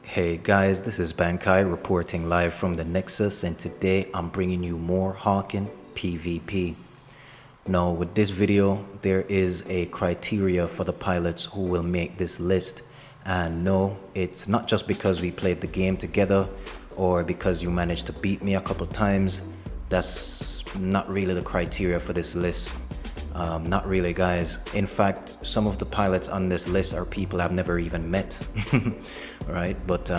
Hey guys, this is Bankai reporting live from the Nexus, and today I'm bringing you more Hawken PvP. Now with this video, there is a criteria for the pilots who will make this list, and no, it's not just because we played the game together or because you managed to beat me a couple times. That's not really the criteria for this list. Not really, guys. In fact, some of the pilots on this list are people I've never even met. Right? But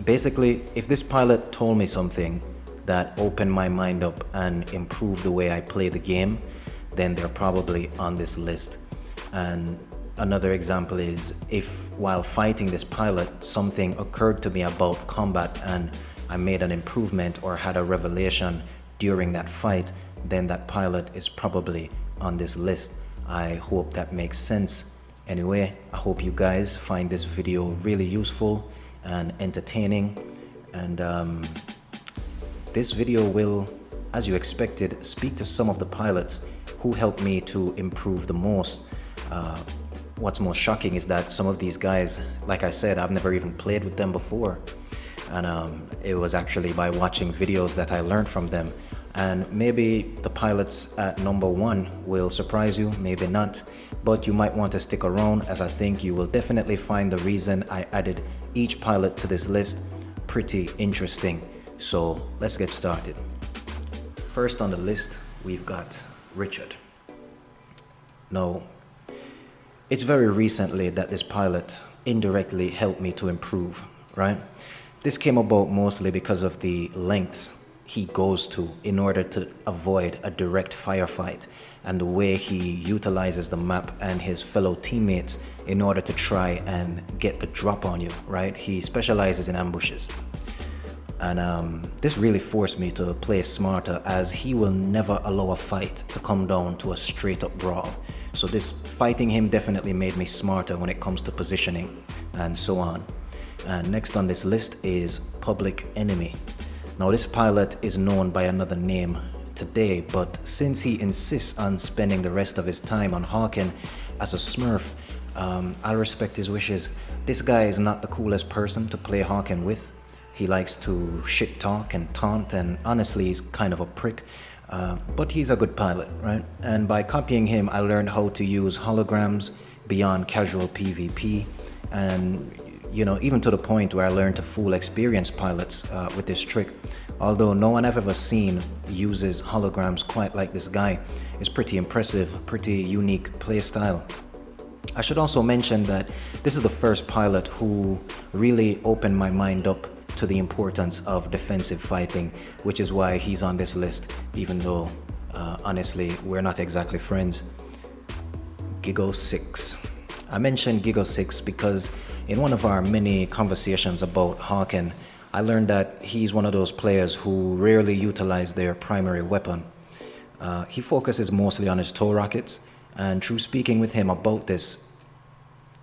basically, if this pilot told me something that opened my mind up and improved the way I play the game, then they're probably on this list. And another example is if while fighting this pilot, something occurred to me about combat and I made an improvement or had a revelation during that fight, then that pilot is probably on this list. I hope that makes sense. Anyway, I hope you guys find this video really useful and entertaining. And this video will, as you expected, speak to some of the pilots who helped me to improve the most. What's most shocking is that some of these guys, like I said, I've never even played with them before. And it was actually by watching videos that I learned from them. And maybe the pilots at number 1 will surprise you, maybe not, but you might want to stick around, as I think you will definitely find the reason I added each pilot to this list pretty interesting. So let's get started. First on the list, we've got Richard. Now, it's very recently that this pilot indirectly helped me to improve, right? This came about mostly because of the lengths he goes to in order to avoid a direct firefight, and the way he utilizes the map and his fellow teammates in order to try and get the drop on you, right? He specializes in ambushes. And this really forced me to play smarter, as he will never allow a fight to come down to a straight up brawl. So this fighting him definitely made me smarter when it comes to positioning and so on. And next on this list is Public Enemy. Now this pilot is known by another name today, but since he insists on spending the rest of his time on Hawken as a smurf, I respect his wishes. This guy is not the coolest person to play Hawken with. He likes to shit talk and taunt, and honestly he's kind of a prick, but he's a good pilot, right? And by copying him, I learned how to use holograms beyond casual PvP, and you know, even to the point where I learned to fool experienced pilots with this trick. Although no one I've ever seen uses holograms quite like this guy. It's pretty impressive, pretty unique playstyle. I should also mention that this is the first pilot who really opened my mind up to the importance of defensive fighting, which is why he's on this list, even though honestly we're not exactly friends. Giggle 6. I mentioned Giggle 6 because in one of our many conversations about Hawken, I learned that he's one of those players who rarely utilize their primary weapon. He focuses mostly on his tow rockets, and through speaking with him about this,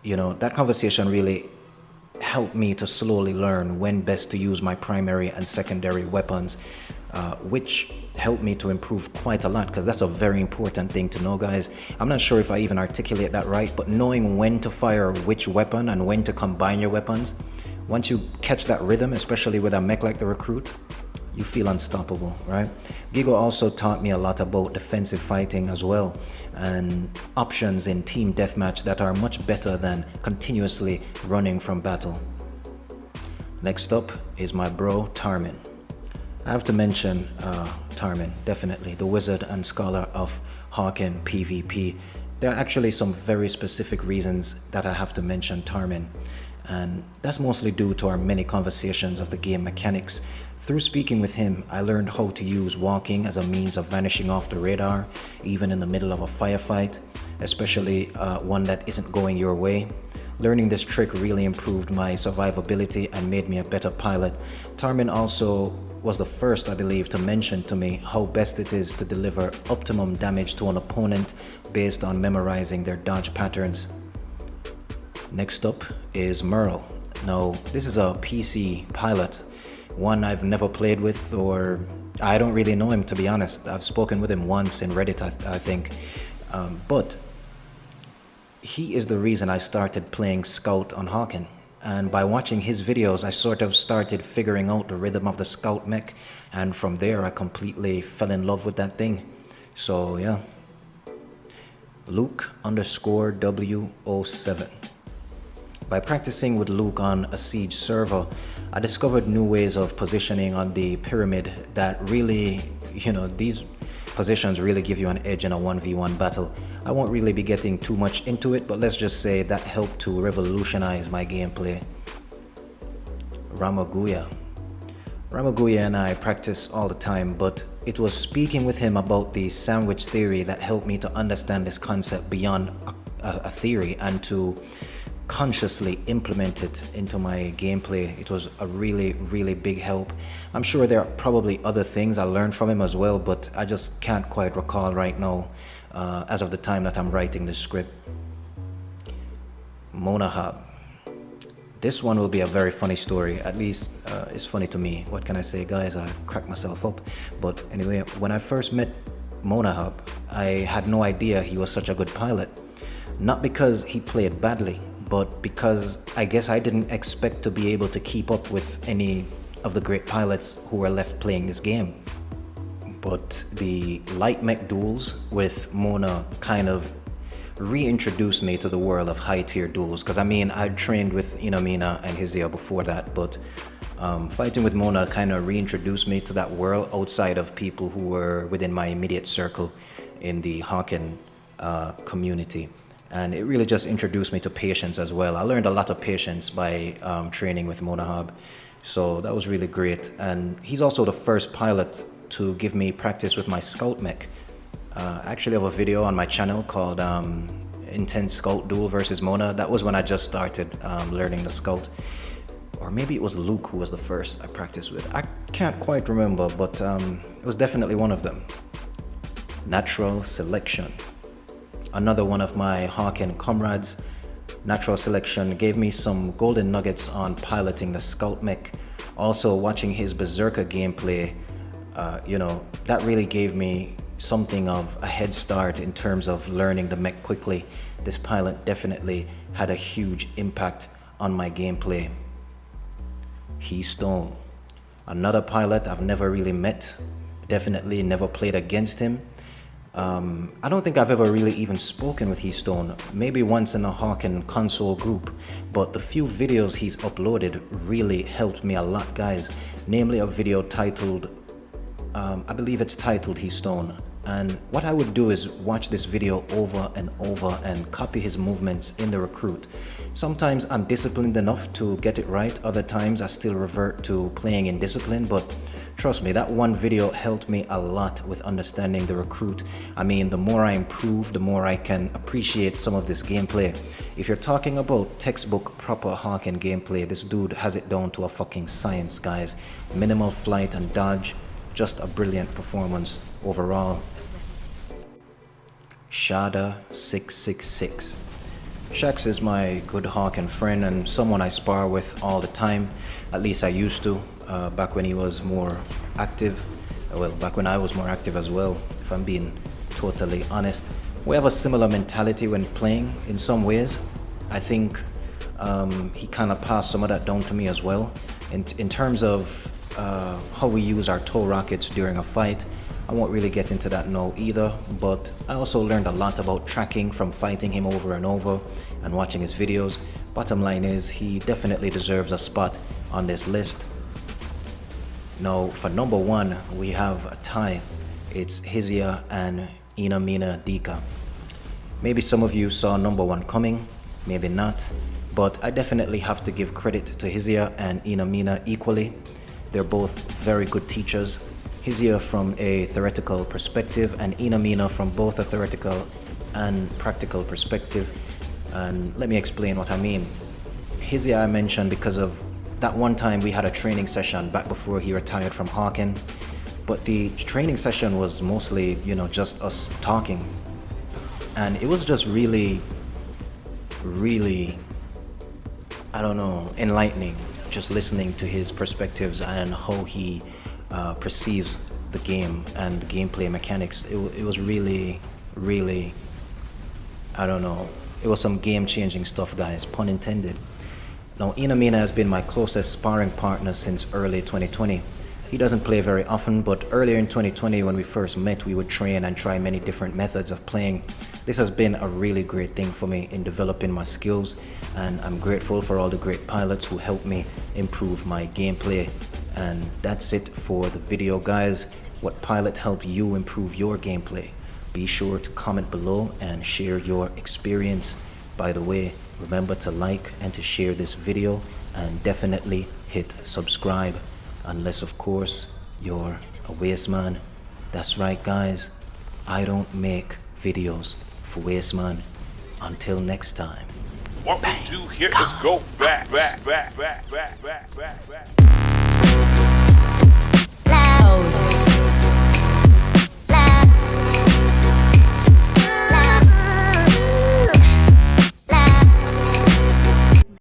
you know, that conversation really helped me to slowly learn when best to use my primary and secondary weapons, which helped me to improve quite a lot, because that's a very important thing to know, guys. I'm not sure if I even articulate that right, but knowing when to fire which weapon and when to combine your weapons, once you catch that rhythm, especially with a mech like the Recruit, you feel unstoppable, right? Giggle also taught me a lot about defensive fighting as well, and options in team deathmatch that are much better than continuously running from battle. Next up is my bro Tarmin. I have to mention Tarmin, definitely, the wizard and scholar of Hawken PvP. There are actually some very specific reasons that I have to mention Tarmin, and that's mostly due to our many conversations of the game mechanics. Through speaking with him, I learned how to use walking as a means of vanishing off the radar, even in the middle of a firefight, especially one that isn't going your way. Learning this trick really improved my survivability and made me a better pilot. Tarmin also was the first, I believe, to mention to me how best it is to deliver optimum damage to an opponent based on memorizing their dodge patterns. Next up is Merle. Now, this is a PC pilot, one I've never played with, or I don't really know him, to be honest. I've spoken with him once in Reddit, I think, but he is the reason I started playing Scout on Hawken. And by watching his videos, I sort of started figuring out the rhythm of the scout mech, and from there I completely fell in love with that thing. So yeah, Luke_W07. By practicing with Luke on a siege server, I discovered new ways of positioning on the pyramid that really, these positions really give you an edge in a 1v1 battle. I won't really be getting too much into it, but let's just say that helped to revolutionize my gameplay. Ramaguya and I practice all the time, but it was speaking with him about the sandwich theory that helped me to understand this concept beyond a theory and to consciously implement it into my gameplay. It was a really, really big help. I'm sure there are probably other things I learned from him as well, but I just can't quite recall right now as of the time that I'm writing this script. Monahab. This one will be a very funny story, at least it's funny to me. What can I say, guys? I crack myself up. But anyway, when I first met Monahab, I had no idea he was such a good pilot. Not because he played badly, but because I guess I didn't expect to be able to keep up with any of the great pilots who were left playing this game. But the light mech duels with Mona kind of reintroduced me to the world of high tier duels, because I mean I trained with Inamina and Hizia before that, but fighting with Mona kind of reintroduced me to that world outside of people who were within my immediate circle in the Hawken community. And it really just introduced me to patience as well. I learned a lot of patience by training with Monahab, so that was really great. And he's also the first pilot to give me practice with my scout mech. I actually have a video on my channel called Intense Scout Duel versus Mona. That was when I just started learning the scout. Or maybe it was Luke who was the first I practiced with. I can't quite remember, but it was definitely one of them. Natural selection. Another one of my Hawken comrades. Natural selection gave me some golden nuggets on piloting the scout mech. Also watching his berserker gameplay, that really gave me something of a head start in terms of learning the mech quickly. This pilot definitely had a huge impact on my gameplay. Keystone. Another pilot I've never really met, definitely never played against him. I don't think I've ever really even spoken with Keystone, maybe once in a Hawken console group, but the few videos he's uploaded really helped me a lot, guys. Namely a video titled, I believe it's titled Keystone. And what I would do is watch this video over and over and copy his movements in the recruit. Sometimes I'm disciplined enough to get it right, other times I still revert to playing indiscipline, but trust me, that one video helped me a lot with understanding the recruit. I mean, the more I improve, the more I can appreciate some of this gameplay. If you're talking about textbook proper Hawken gameplay, this dude has it down to a fucking science, guys. Minimal flight and dodge, just a brilliant performance overall. Shada 666. Shax is my good Hawken friend and someone I spar with all the time. At least I used to, back when he was more active. Well, back when I was more active as well, if I'm being totally honest. We have a similar mentality when playing in some ways. I think he kind of passed some of that down to me as well. In terms of how we use our tow rockets during a fight, I won't really get into that now either, but I also learned a lot about tracking from fighting him over and over and watching his videos. Bottom line is, he definitely deserves a spot on this list. Now, for number one, we have a tie. It's Hizia and Inamina Dika. Maybe some of you saw number one coming, maybe not, but I definitely have to give credit to Hizia and Inamina equally. They're both very good teachers. Hizia from a theoretical perspective and Inamina from both a theoretical and practical perspective. And let me explain what I mean. Hizia I mentioned because of that one time we had a training session back before he retired from Hawken. But the training session was mostly, just us talking. And it was just really, I don't know, enlightening. Just listening to his perspectives and how he perceives the game and the gameplay mechanics. It was really, I don't know, it was some game-changing stuff, guys, pun intended. Now, Inamina has been my closest sparring partner since early 2020. He doesn't play very often, but earlier in 2020 when we first met, we would train and try many different methods of playing. This has been a really great thing for me in developing my skills, and I'm grateful for all the great pilots who helped me improve my gameplay. And that's it for the video, guys. What pilot helped you improve your gameplay? Be sure to comment below and share your experience. By the way, remember to like and to share this video, and definitely hit subscribe. Unless, of course, you're a waste man. That's right, guys. I don't make videos for waste man. Until next time. What we do here is go back. Loud.